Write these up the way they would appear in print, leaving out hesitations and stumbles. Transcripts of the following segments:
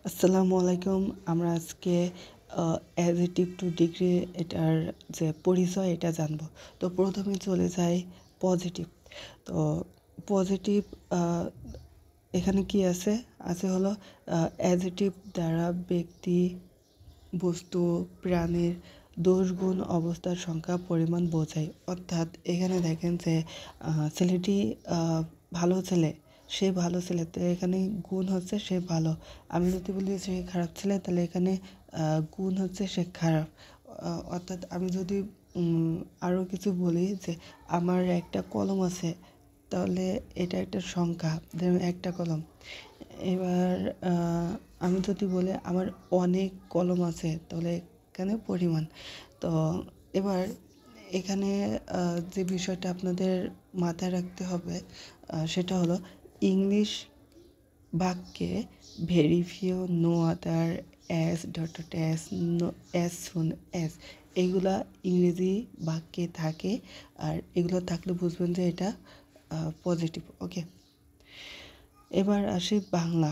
আসসালামু আলাইকুম। আমরা আজকে অ্যাডজেক্টিভ টু ডিগ্রি এটার যে পরিচয় এটা জানব। তো প্রথমে চলে যাই পজিটিভ। তো পজিটিভ এখানে কি আছে? আছে হলো অ্যাডজেক্টিভ দ্বারা ব্যক্তি, বস্তু, প্রাণীর দোষ, গুণ, অবস্থার সংখ্যা, পরিমাণ বোঝায়। অর্থাৎ এখানে দেখেন যে ছেলেটি ভালো ছেলে, সে ভালো ছেলে, তো এখানে গুণ হচ্ছে সে ভালো। আমি যদি বলি সে খারাপ ছেলে, তাহলে এখানে গুণ হচ্ছে সে খারাপ। অর্থাৎ আমি যদি আরও কিছু বলি যে আমার একটা কলম আছে, তাহলে এটা একটা সংখ্যা, যেমন একটা কলম। এবার আমি যদি বলি আমার অনেক কলম আছে, তাহলে এখানে পরিমাণ। তো এবার এখানে যে বিষয়টা আপনাদের মাথায় রাখতে হবে সেটা হলো ইংলিশ বাক্যে very few, no other, as, dot dot as, no, as soon as, এইগুলা ইংরেজি বাক্যে থাকে। আর এগুলো থাকলে বুঝবেন যে এটা পজিটিভ। ওকে, এবার আসি বাংলা।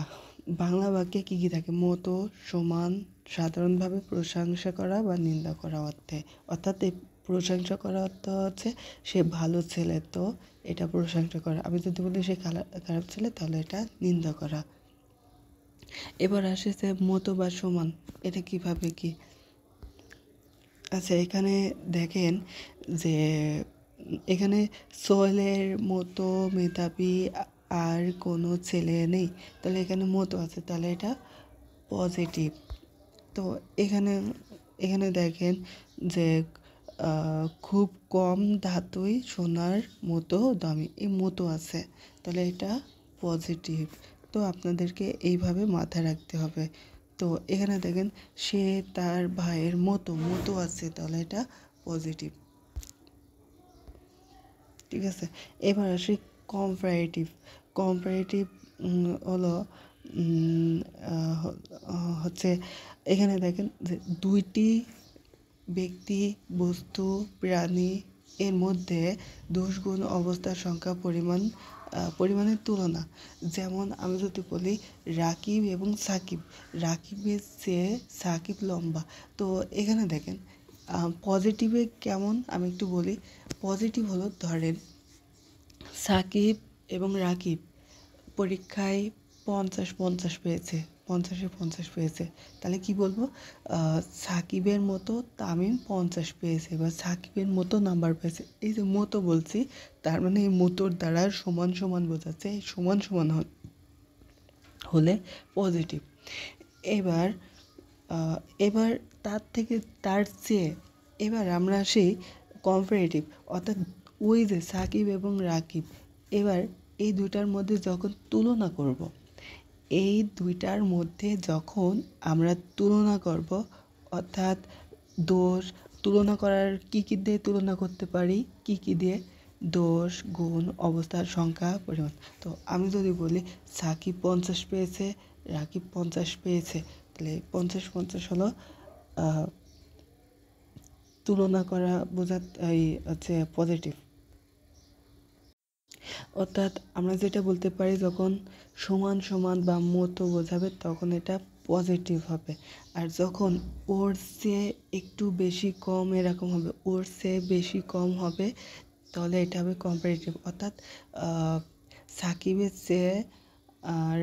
বাংলা বাক্যে কী কী থাকে? মতো, সমান, সাধারণভাবে, প্রশংসা করা বা নিন্দা করা অর্থে। অর্থাৎ এই প্রশংসা করা অর্থ হচ্ছে সে ভালো ছেলে, তো এটা প্রশংসা করা। আমি যদি বলি সে খারাপ ছেলে, তাহলে এটা নিন্দা করা। এবার আসে যে মতো বা সমান, এটা কিভাবে কি? আচ্ছা, এখানে দেখেন যে এখানে সোহেলের মতো মেধাবী আর কোনো ছেলে নেই, তাহলে এখানে মতো আছে, তাহলে এটা পজিটিভ। তো এখানে এখানে দেখেন যে খুব কম ধাতুই সোনার মতো দামি, এই মতো আছে, তাহলে এটা পজিটিভ। তো আপনাদেরকে এইভাবে মাথায় রাখতে হবে। তো এখানে দেখেন সে তার ভাইয়ের মতো, মতো আছে, তাহলে এটা পজিটিভ। ঠিক আছে, এবার আসি কম্পারেটিভ। কম্পারেটিভ হলো হচ্ছে এখানে দেখেন যে দুইটি ব্যক্তি, বস্তু, প্রাণী এর মধ্যে দোষ, গুণ, অবস্থার সংখ্যা, পরিমাণের তুলনা। যেমন আমি যদি বলি রাকিব এবং সাকিব, রাকিবের চেয়ে সাকিব লম্বা। তো এখানে দেখেন পজিটিভে কেমন, আমি একটু বলি। পজিটিভ হলো, ধরেন সাকিব এবং রাকিব পরীক্ষায় 50-50 পেয়েছে, 50-50 পেয়েছে, তাহলে কি বলবো? সাকিবের মতো তামিম 50 পেয়েছে বা সাকিবের মতো নাম্বার পেয়েছে। এই যে মতো বলছি, তার মানে এই মতোর দ্বারা সমান সমান বোঝাচ্ছে, এই সমান সমান হলে পজিটিভ। এবার এবার তার থেকে তার চেয়ে, এবার আমরা আসি কম্পারেটিভ। অর্থাৎ ওই যে সাকিব এবং রাকিব, এবার এই দুইটার মধ্যে যখন তুলনা করব, এই দুইটার মধ্যে যখন আমরা তুলনা করব, অর্থাৎ দোষ, তুলনা করার কী কী দিয়ে তুলনা করতে পারি, কী কী দিয়ে? দোষ, গুণ, অবস্থার সংখ্যা, পরিমাণ। তো আমি যদি বলি সাকিব 50 পেয়েছে, রাকিব 50 পেয়েছে, তাহলে 50-50 হলো তুলনা করা বোঝা, এই হচ্ছে পজিটিভ। অর্থাৎ আমরা যেটা বলতে পারি, যখন সমান সমান বা মতো বোঝাবে তখন এটা পজিটিভ হবে। আর যখন ওর চেয়ে একটু বেশি কম এরকম হবে, ওর চেয়ে বেশি কম হবে, তাহলে এটা হবে কম্পারেটিভ। অর্থাৎ সাকিবের চেয়ে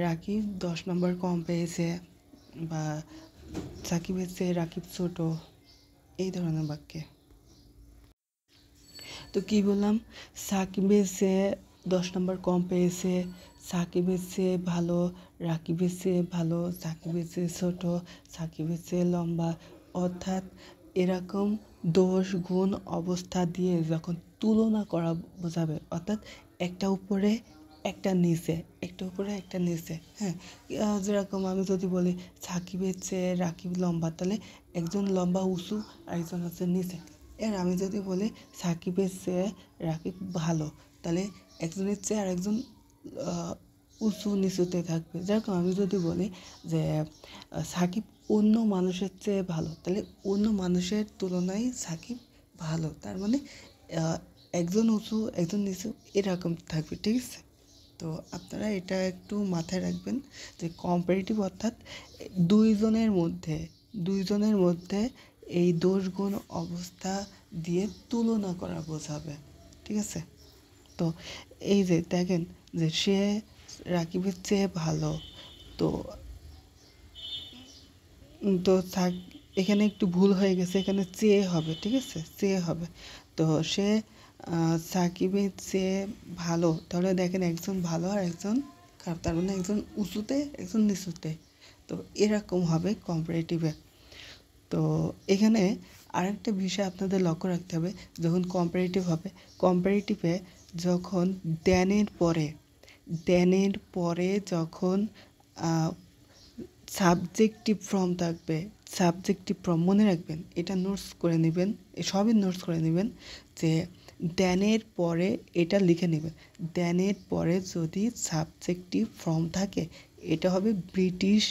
রাকিব 10 নম্বর কম পেয়েছে, বা সাকিবের চেয়ে রাকিব ছোট, এই ধরনের বাক্যে। তো কী বললাম? সাকিবের চেয়ে 10 নম্বর কম পেয়েছে, সাকিবের চেয়ে ভালো, রাকিবের চেয়ে ভালো, সাকিবের চেয়ে ছোট, সাকিবের চেয়ে লম্বা। অর্থাৎ এরকম দোষ, গুণ, অবস্থা দিয়ে যখন তুলনা করা বোঝাবে, অর্থাৎ একটা উপরে একটা নিচে, একটা উপরে একটা নিচে। হ্যাঁ, যেরকম আমি যদি বলি সাকিবের চেয়ে রাকিব লম্বা, তাহলে একজন লম্বা উঁচু আর একজন হচ্ছে নিচে। এর আমি যদি বলি সাকিবের চেয়ে রাকিব ভালো, তাহলে একজনের চেয়ে আর একজন উঁচু নিচুতে থাকবে। যেরকম আমি যদি বলি যে সাকিব অন্য মানুষের চেয়ে ভালো, তাহলে অন্য মানুষের তুলনায় সাকিব ভালো, তার মানে একজন উঁচু একজন নিচু এরকম থাকবে। ঠিক আছে, তো আপনারা এটা একটু মাথায় রাখবেন যে কম্পারেটিভ অর্থাৎ দুইজনের মধ্যে এই দোষগুণ অবস্থা দিয়ে তুলনা করা বোঝাবে, ঠিক আছে? তো এই যে দেখেন যে সে রাকিবের চেয়ে ভালো, তো তো এখানে একটু ভুল হয়ে গেছে, এখানে চেয়ে হবে, ঠিক আছে, চেয়ে হবে। তো সে সাকিবের চেয়ে ভালো, তাহলে দেখেন একজন ভালো আর একজন খারাপ, তার মানে একজন উঁচুতে একজন নিচুতে, তো এরকম হবে কম্পারেটিভে। তো এখানে আরেকটা বিষয় আপনাদের লক্ষ্য রাখতে হবে, যখন কম্পারেটিভে যখন দেনের পরে যখন সাবজেক্টিভ ফর্ম থাকবে, সাবজেক্টিভ ফর্ম মনে রাখবেন, এটা নোটস করে নেবেন, সবই নোটস করে নেবেন যে দেনের পরে এটা লিখে নেবেন, দেনের পরে যদি সাবজেক্টিভ ফর্ম থাকে এটা হবে ব্রিটিশ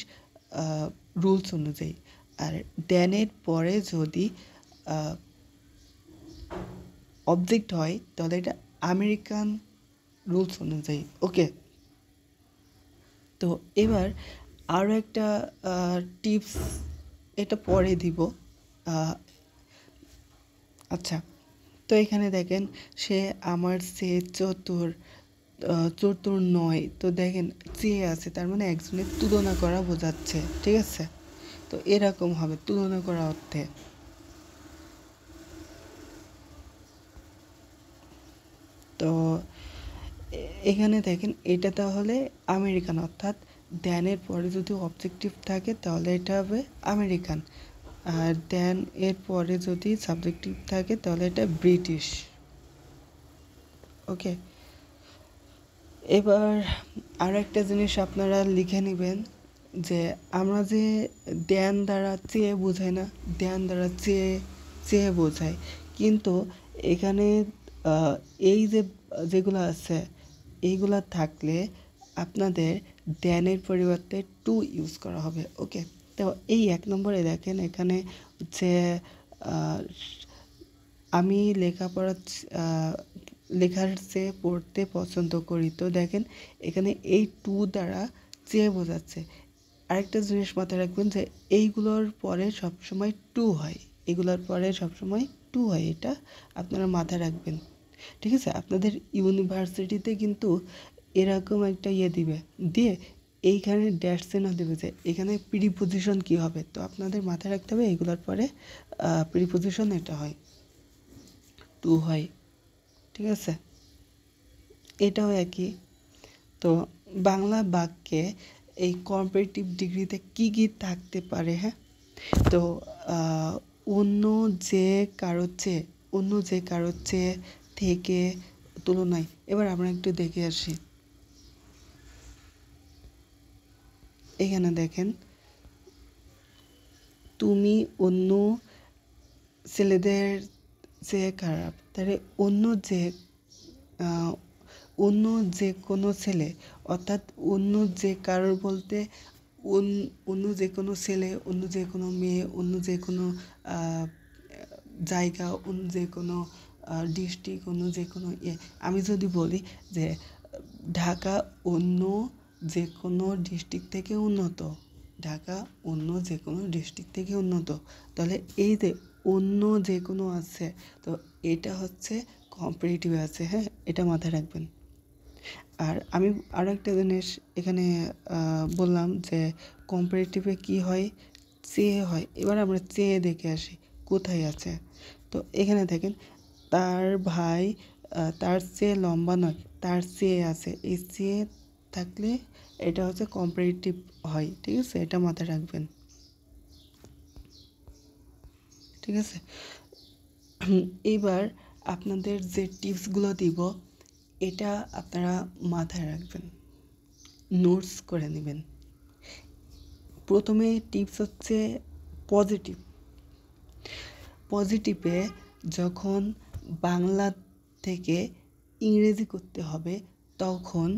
রুলস অনুযায়ী, আর দেনের পরে যদি অবজেক্ট হয় তাহলে এটা আমেরিকান রুলস অনুযায়ী। ওকে, তো এবার আরও একটা টিপস, এটা পরে দিব। আচ্ছা, তো এখানে দেখেন সে আমার চেয়ে চতুর নয়, তো দেখেন চেয়ে আছে, তার মানে একজনের তুলনা করা বোঝাচ্ছে, ঠিক আছে? তো এরকম হবে তুলনা করা অর্থে। তো এখানে দেখেন এটা তাহলে আমেরিকান, অর্থাৎ দেনের পরে যদি অবজেক্টিভ থাকে তাহলে এটা হবে আমেরিকান, আর দেন এর পরে যদি সাবজেক্টিভ থাকে তাহলে এটা ব্রিটিশ। ওকে, এবার আর একটা জিনিস আপনারা লিখে নেবেন যে আমরা যে দেন দ্বারা চেয়ে বোঝাই না, দেন দ্বারা চেয়ে চেয়ে বোঝাই, কিন্তু এখানে এই যে যেগুলো আছে এইগুলা থাকলে আপনাদের দেনের পরিবর্তে টু ইউজ করা হবে। ওকে, তো এই 1 নম্বরে দেখেন এখানে হচ্ছে আমি লেখার চেয়ে পড়তে পছন্দ করি, তো দেখেন এখানে এই টু দ্বারা চেয়ে বোঝাচ্ছে। আরেকটা জিনিস মাথায় রাখবেন যে এইগুলোর পরে সবসময় টু হয়, এটা আপনারা মাথায় রাখবেন, ঠিক আছে? আপনাদের ইউনিভার্সিটিতে কিন্তু এরকম একটা দিয়ে এইখানে ড্যাশ চিহ্ন দেবে যে এখানে প্রিপোজিশন কী হবে, তো আপনাদের মাথায় রাখতে হবে এইগুলোর পরে প্রিপোজিশন এটা হয়, টু হয়, ঠিক আছে? এটাও একই। তো বাংলা বাক্যে এই কম্পারেটিভ ডিগ্রিতে কি কি থাকতে পারে? হ্যাঁ, তো অন্য যে কারোর চেয়ে থেকে তুলনায়, এবার আমরা একটু দেখে আসি। এখানে দেখেন তুমি অন্য ছেলেদের চেয়ে খারাপ, তাহলে অন্য যে কোনো ছেলে, অর্থাৎ অন্য যে কারোর বলতে অন্য যে কোনো ছেলে, অন্য যে কোনো মেয়ে, অন্য যে কোনো জায়গা, অন্য যে কোনো ডিস্ট্রিক্ট, অন্য যে কোনো আমি যদি বলি যে ঢাকা অন্য যে কোনো ডিস্ট্রিক্ট থেকে উন্নত, তাহলে এই যে অন্য যে কোনো আছে, তো এটা হচ্ছে কম্পারেটিভ আছে। হ্যাঁ, এটা মাথায় রাখবেন। আর আমি আরও একটা জিনিস এখানে বললাম যে কম্পারেটিভে কি হয়, চেয়ে হয়। এবার আমরা চেয়ে দেখে আসি কোথায় আছে। তো এখানে দেখেন তার ভাই তার চেয়ে লম্বা নয়, তার চেয়ে আছে, এই চেয়ে থাকলে এটা হচ্ছে কম্পারেটিভ হয়, ঠিক আছে? এটা মাথায় রাখবেন, ঠিক আছে? এইবার আপনাদের যে টিপসগুলো দিব এটা আপনারা মাথায় রাখবেন, নোটস করে নেবেন। প্রথমে টিপস হচ্ছে পজিটিভে যখন বাংলা থেকে ইংরেজি করতে হবে তখন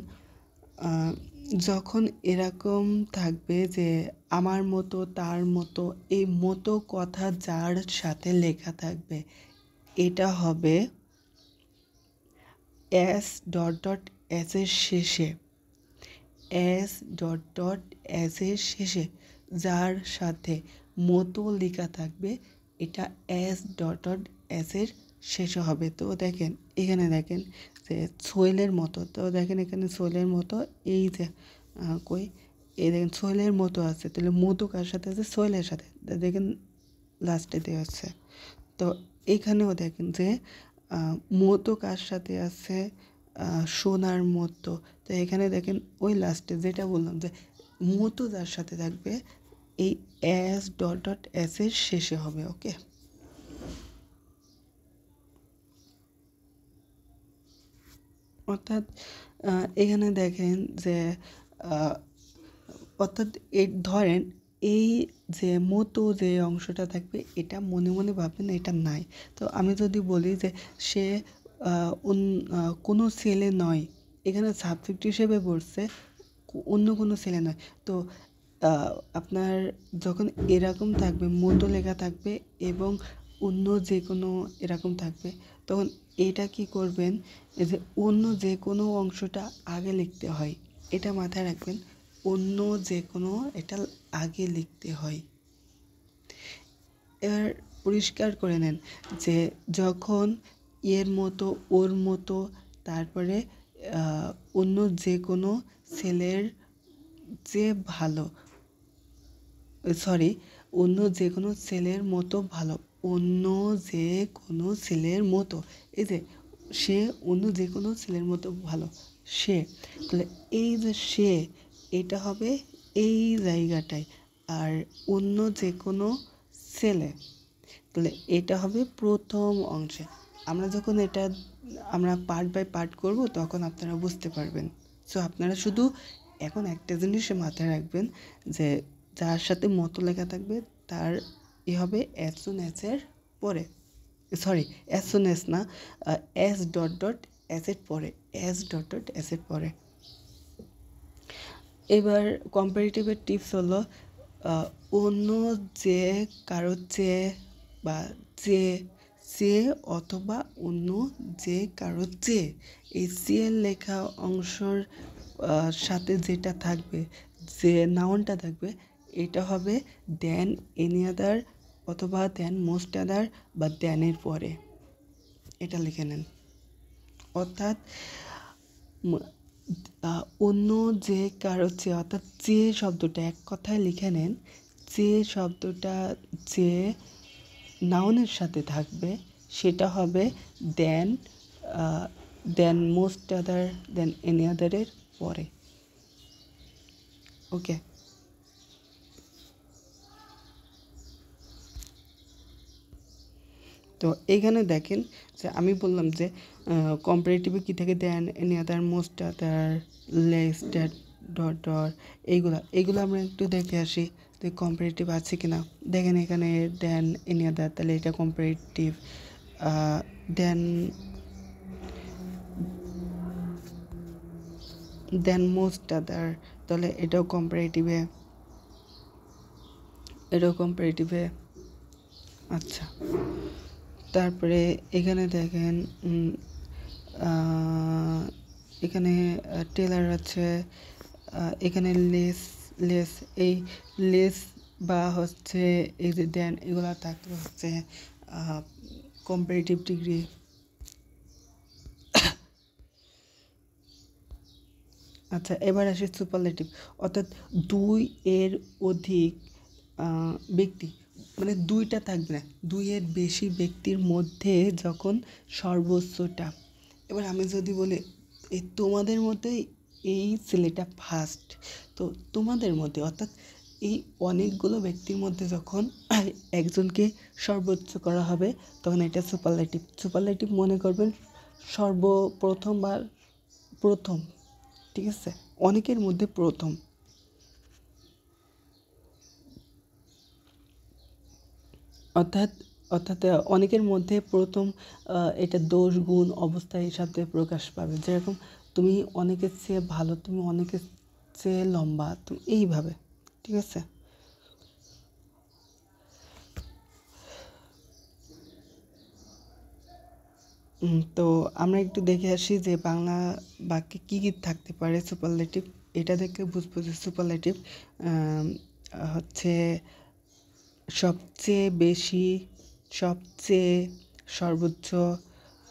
যখন এরকম থাকবে যে আমার মতো, তার মতো, এই মতো কথা যার সাথে লেখা থাকবে এটা হবে এস ডট ডট এস এর শেষে, এস ডট ডট এস এর শেষে যার সাথে মতো লেখা থাকবে এটা এস ডট ডট এস এর শেষে হবে। তো দেখেন এখানে দেখেন যে সোহেলের মতো, তো দেখেন এখানে সোহেলের মতো এই যে কই এই দেখেন সোহেলের মতো আছে, তাহলে মতো কার সাথে আছে? সোহেলের সাথে। দেখেন লাস্টে দেওয়া আছে। তো এখানেও দেখেন যে মতো কার সাথে আছে? সোনার মতো। তো এখানে দেখেন ওই লাস্টে যেটা বললাম যে মতো যার সাথে থাকবে এই এস ডট ডট এস এর শেষে হবে। ওকে, অর্থাৎ এখানে দেখেন যে অর্থাৎ ধরেন এই যে মতো যে অংশটা থাকবে এটা মনে মনে ভাববেন এটা নাই। তো আমি যদি বলি যে সে কোনো ছেলে নয়, এখানে সাবজেক্ট হিসেবে বলছে অন্য কোনো ছেলে নয়। তো আপনার যখন এরকম থাকবে মতো লেখা থাকবে এবং অন্য যে কোনো এরকম থাকবে, তখন এটা কি করবেন, এই যে অন্য যে কোনো অংশটা আগে লিখতে হয়, এটা মাথায় রাখবেন। অন্য যে কোনো এটা আগে লিখতে হয়। এবার পরিষ্কার করে নেন যে যখন এর মতো, ওর মতো, তারপরে অন্য যে কোনো ছেলের যে ভালো, সরি, অন্য যে কোনো ছেলের মতো ভালো, অন্য যে কোনো ছেলের মতো, এই যে সে অন্য যে কোনো ছেলের মতো ভালো, সে, তাহলে এই যে সে এটা হবে এই জায়গাটায়, আর অন্য যে কোনো ছেলে, তাহলে এটা হবে প্রথম অংশে। আমরা যখন এটা আমরা পার্ট বাই পার্ট করব তখন আপনারা বুঝতে পারবেন। সো আপনারা শুধু এখন একটা জিনিস মাথায় রাখবেন যে যার সাথে মতো লেখা থাকবে তার হবে অ্যাজ সুন অ্যাজের পরে, সরি অ্যাজ সুন অ্যাজ না, এস ডট ডট অ্যাজের পরে, এস ডট ডট অ্যাজের পরে। এবার কম্পারেটিভের টিপস হলো অন্য যে কারোর চেয়ে বা যে সে অথবা অন্য যে কারোর চেয়ে, এই সিএর লেখা অংশর সাথে যেটা থাকবে, যে নাউনটা থাকবে, এটা হবে দেন এনি আদার অথবা দেন মোস্ট আদার বা দেনের পরে, এটা লিখে নেন। অর্থাৎ অন্য যে কারো চেয়ে, অর্থাৎ যে শব্দটা এক কথায় লিখে নেন, যে শব্দটা যে নাউনের সাথে থাকবে সেটা হবে দেন, দেন মোস্ট আদার, দেন এনি আদারের পরে। ওকে, তো এইখানে দেখেন যে আমি বললাম যে কম্পারেটিভে কী থেকে than any other most other less that dot dot এইগুলো আমরা একটু দেখে আসি তো কম্পারেটিভ আছে কি না। দেখেন এখানে দেন এনি আদার, তাহলে এটা কম্পারেটিভ। দেন দেন মোস্ট আদার, তাহলে এটাও কম্পারেটিভে, এটাও কম্পারেটিভে। আচ্ছা, তারপরে এখানে দেখেন এখানে টেলার আছে, এখানে লেস, লেস এই লেস বা হচ্ছে এই যে দেন এগুলো থাকলে হচ্ছে কম্পারেটিভ ডিগ্রি। আচ্ছা, এবার আসি সুপারলেটিভ, অর্থাৎ দুই এর অধিক ব্যক্তি, মানে দুইটা থাকবে না, দুইয়ের বেশি ব্যক্তির মধ্যে যখন সর্বোচ্চটা। এবার আমি যদি বলি এই তোমাদের মধ্যে এই ছেলেটা ফার্স্ট, তো তোমাদের মধ্যে অর্থাৎ এই অনেকগুলো ব্যক্তির মধ্যে যখন একজনকে সর্বোচ্চ করা হবে তখন এটা সুপারলেটিভ। সুপারলেটিভ মনে করবেন সর্বপ্রথম বা প্রথম, ঠিক আছে, অনেকের মধ্যে প্রথম। অর্থাৎ অর্থাৎ অনেকের মধ্যে প্রথম, এটা দোষ গুণ অবস্থা হিসাবে প্রকাশ পাবে। যেরকম তুমি অনেকের চেয়ে ভালো, তুমি অনেকের চেয়ে লম্বা, তুমি এইভাবে, ঠিক আছে। তো আমরা একটু দেখে আসি যে বাংলা বাক্যে কী কী থাকতে পারে সুপারলেটিভ। এটা দেখে বুঝবো যে সুপারলেটিভ হচ্ছে সবচেয়ে বেশি, সবচেয়ে, সর্বোচ্চ,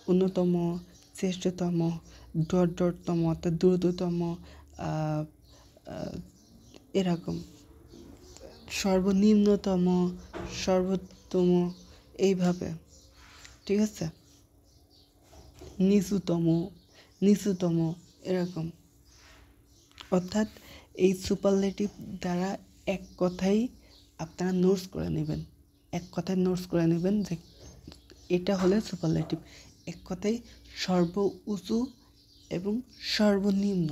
অন্যতম, শ্রেষ্ঠতম, ডটতম অর্থাৎ দ্রুততম, আহ, আহ, এরকম সর্বনিম্নতম, সর্বোত্তম, এইভাবে, ঠিক আছে, নিচুতম, নিচুতম, এরকম। অর্থাৎ এই সুপারলেটিভ দ্বারা এক কথাই আপনারা নোটস করে নেবেন, এক কথায় নোটস করে নেবেন যে এটা হলে সুপারলেটিভ। এক কথায় সর্ব উঁচু এবং সর্বনিম্ন,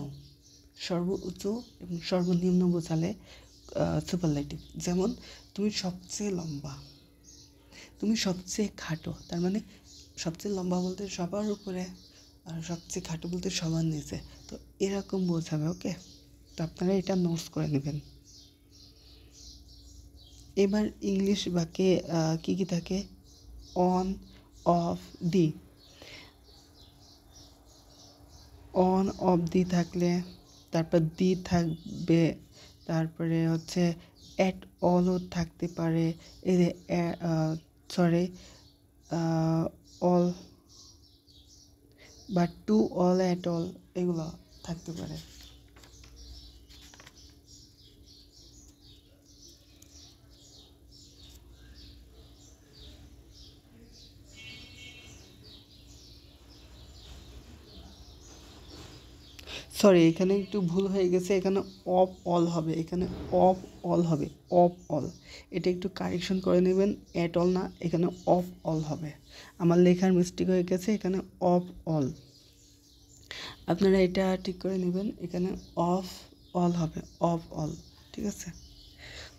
সর্ব উঁচু এবং সর্বনিম্ন বোঝালে সুপারলেটিভ। যেমন তুমি সবচেয়ে লম্বা, তুমি সবচেয়ে খাটো, তার মানে সবচেয়ে লম্বা বলতে সবার উপরে, আর সবচেয়ে খাটো বলতে সবার নিচে, তো এরকম বোঝাবে। ওকে, তো আপনারা এটা নোটস করে নেবেন। এবার ইংলিশ বাক্যে কী কী থাকে? On, of, the. On of the থাকলে তারপর দি থাকবে, তারপরে হচ্ছে অ্যাট অলও থাকতে পারে, এই যে সরি অল বা টু অল, অ্যাট অল, এগুলো থাকতে পারে। সরি, এখানে একটু ভুল হয়ে গেছে, এখানে অফ অল হবে, এখানে অফ অল হবে, অফ অল, এটা একটু কারেকশন করে নেবেন, অ্যাট অল না, এখানে অফ অল হবে। আমার লেখার মিস্টেক হয়ে গেছে, এখানে অফ অল, আপনারা এটা ঠিক করে নেবেন, এখানে অফ অল হবে, অফ অল, ঠিক আছে।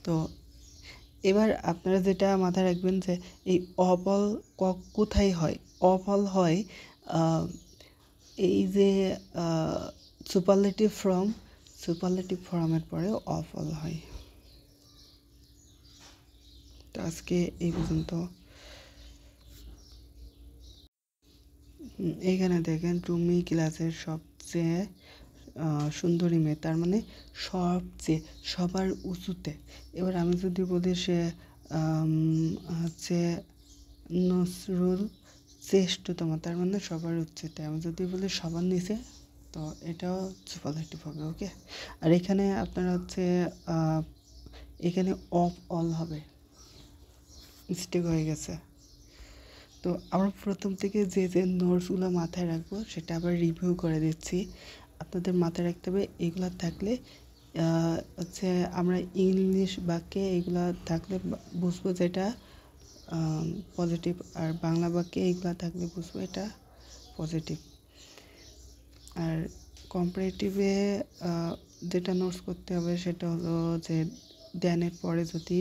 তো এবার আপনারা যেটা মাথায় রাখবেন যে এই অফ অল কোথায় হয়? অফ অল হয় এই যে সুপারলেটিভ ফর্ম, সুপারলেটিভ ফর্মের পরে অফ অল হয়। তো আজকে এই পর্যন্ত। এইখানে দেখেন তুমি ক্লাসের সবচেয়ে সুন্দরী মেয়ে, তার মানে সবচেয়ে, সবার উঁচুতে। এবার আমি যদি বলি সে হচ্ছে নসরুল শ্রেষ্ঠতম, তার মানে সবার উচ্চতে। আমি যদি বলি সবার নিচে, তো এটাও সুপারলেটিভ হবে। ওকে, আর এখানে আপনারা হচ্ছে এখানে অফ অল হবে, মিস্টেক হয়ে গেছে। তো আমরা প্রথম থেকে যে যে নোটসগুলো মাথায় রাখবো সেটা আবার রিভিউ করে দিচ্ছি। আপনাদের মাথায় রাখতে হবে এগুলো থাকলে হচ্ছে আমরা ইংলিশ বাক্যে এগুলো থাকলে বুঝবো যে এটা পজিটিভ, আর বাংলা বাক্যে এইগুলো থাকলে বুঝবো এটা পজিটিভ। আর কম্পারেটিভে যেটা নোটস করতে হবে সেটা হলো যে দ্যানের পরে যদি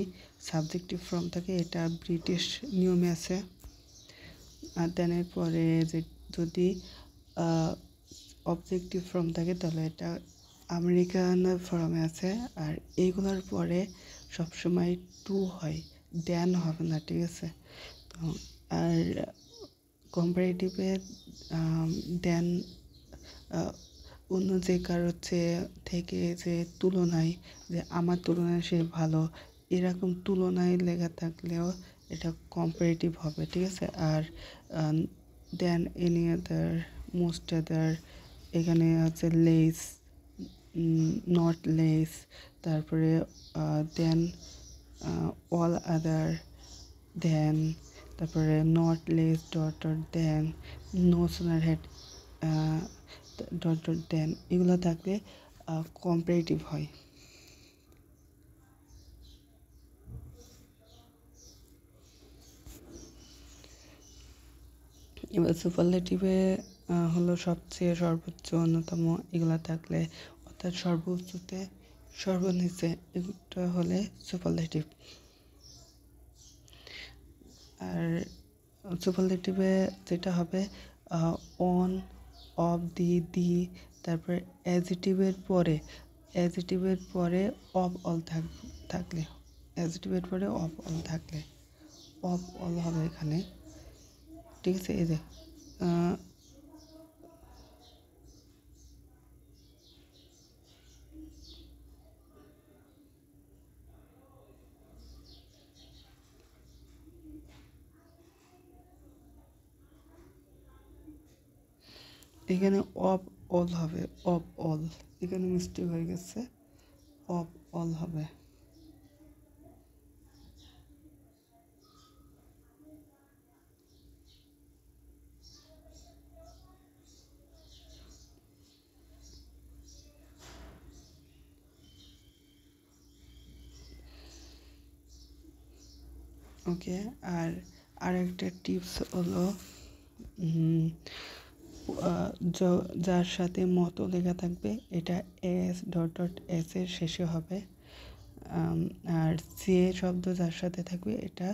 সাবজেক্টিভ ফর্ম থাকে, এটা ব্রিটিশ নিয়মে আছে। আর দ্যানের পরে যে যদি অবজেক্টিভ ফর্ম থাকে তাহলে এটা আমেরিকান ফর্মে আছে। আর এইগুলোর পরে সবসময় টু হয়, দ্যান হবে না, ঠিক আছে। তো আর কম্পারেটিভে দ্যান অন্য যে কারোর থেকে যে তুলনায়, যে আমার তুলনায় সে ভালো, এরকম তুলনায় লেখা থাকলেও এটা কম্পারেটিভ হবে, ঠিক আছে। আর than any other, most other, এখানে আছে লেস, নট লেস, তারপরে দেন অল আদার, দেন, তারপরে not less dot dot then, no sooner had dot dot then, এগুলো থাকলে কম্পারেটিভ হয়। এবার সুপারলেটিভে হলো সবচেয়ে, সর্বোচ্চ, অন্যতম, এগুলো থাকলে, অর্থাৎ সর্বোচ্চতে, সর্বনিচে, এগুলো হলে সুপারলেটিভ। আর সুপারলেটিভে যেটা হবে অন, অফ, দি, তারপরে অ্যাডজেক্টিভের পরে, অ্যাডজেক্টিভের পরে অফ অল থাকলে, অ্যাডজেক্টিভের পরে অফ অল থাকলে অফ অল হবে এখানে, ঠিক আছে। এই যে এখানে অফ অল হবে, অফ অল, এখানে মিস্টেক হয়ে গেছে, অফ অল হবে। ওকে। আর আরেকটা টিপস হলো যার সাথে মতো লেখা থাকবে এটা এস ডট ডট এস এর শেষে হবে। আর সে শব্দ যার সাথে থাকবে এটা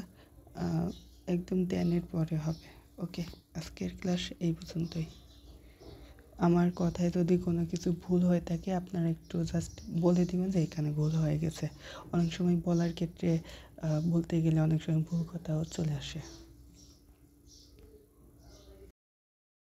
একদম দেনের পরে হবে। ওকে, আজকের ক্লাস এই পর্যন্তই। আমার কথায় যদি কোনো কিছু ভুল হয়ে থাকে আপনারা একটু জাস্ট বলে দিবেন যে এখানে ভুল হয়ে গেছে। অনেক সময় বলার ক্ষেত্রে বলতে গেলে অনেক সময় ভুল কথাও চলে আসে।